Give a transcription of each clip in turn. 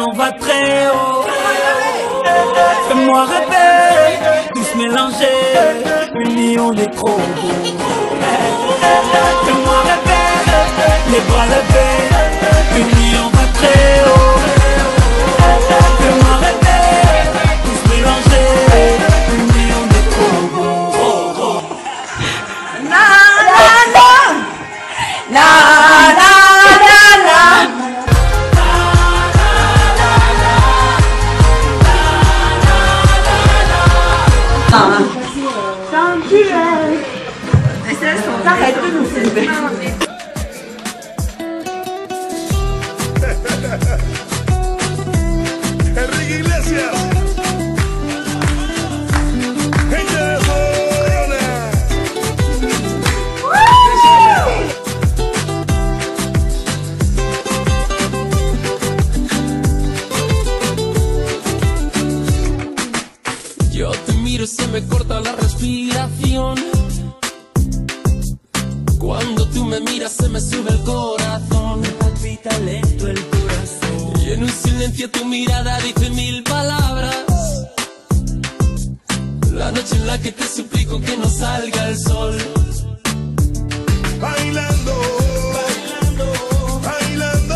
on va très haut. Fais-moi rêver, tous mélangés, unis on est trop beaux. Fais-moi rêver, les bras levés, unis on va très haut. Fais-moi rêver, tous mélangés, unis on est trop beaux. Na na na, na na na na. Arrête de nous filmer. Enrique Iglesias. Gente de zona. Yo te miro y se me corta la respiración. Cuando tú me miras se me sube el corazón. Me palpita lento el corazón. Y en un silencio tu mirada dice mil palabras. La noche en la que te suplico que no salga el sol. Bailando, bailando, bailando,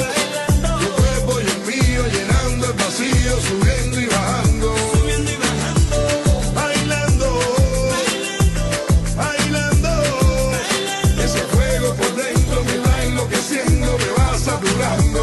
bailando. Tu cuerpo y el mío llenando el vacío, subiendo y bajando. Subiendo y bajando. Bailando, bailando, bailando. Ese fuego por dentro me va enloqueciendo, me va saturando.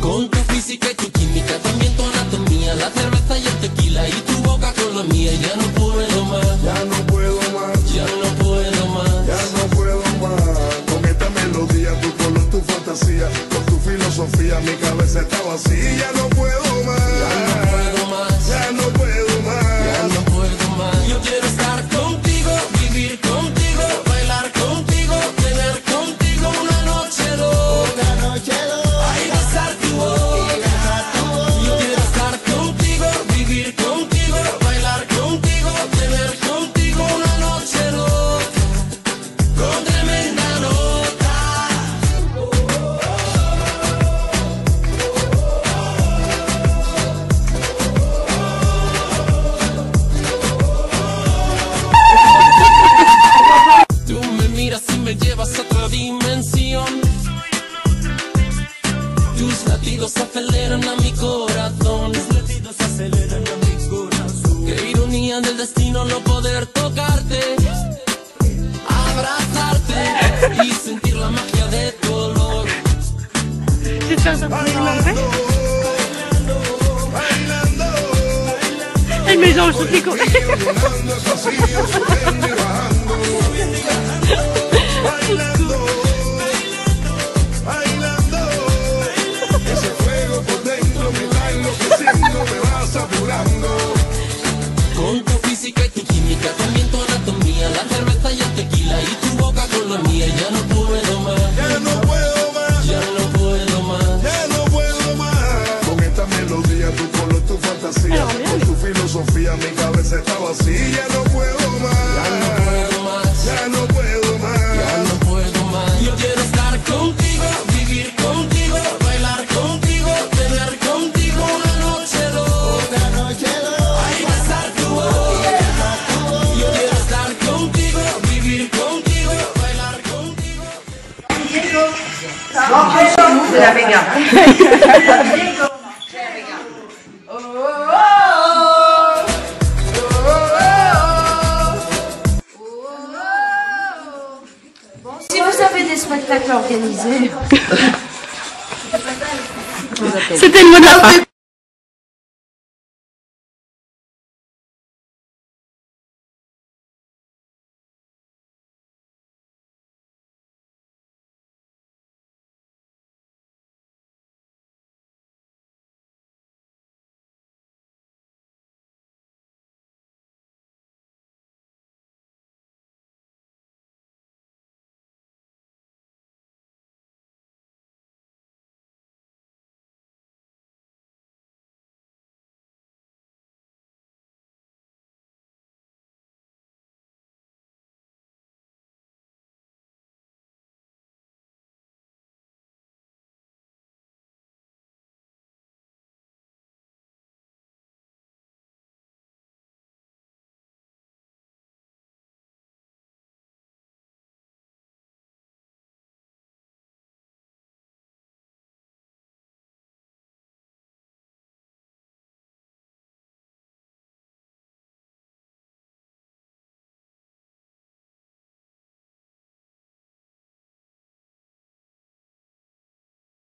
Con tu física y tu química, también tu anatomía, la cerveza y el tequila y tu boca con la mía. Ya no puedo más, Ya no puedo más, ya no puedo más. ya no puedo más. Con esta melodía, tu color, tu fantasía, con tu filosofía, mi cabeza está vacía. Ya no puedo más, Ya no puedo más, ya no puedo más. ya no puedo más. Yo quiero estar contigo, vivir contigo, bailar contigo, tener contigo una noche loca. Ay, besar tu boca. Yo quiero estar contigo, vivir contigo, bailar contigo, tener contigo una noche loca. Con tremenda nota. Tú me miras y me llevas a otra dimensión. Tus latidos aceleran a mi corazón. Tus latidos aceleran a mi corazón. Qué ironía del destino no poder tocarte, abrazarte y sentir la magia de tu olor. Bailando, bailando, Elle met dans le sous-tricot. llenando el vacío, subiendo y bajando. Bailando, bailando, ese fuego por dentro me va enloqueciendo, me va saturando. Con tu física y tu química, también tu anatomía, la cerveza y el tequila y tu boca con la mía. Ya no puedo más, Ya no puedo más, ya no puedo más. ya no puedo más. Con esta melodía, tu color, tu fantasía, con tu filosofía, mi cabeza está vacía. Ya no puedo más, Ya no puedo más, ya no puedo más. ya no puedo más. Yo quiero estar contigo, vivir contigo, bailar contigo, tener contigo una noche loca. Ay, besar tu boca. Yo quiero estar contigo, vivir contigo, bailar contigo. C'est la Vega. Si vous avez des spectacles organisés, C'était le mot de la fin.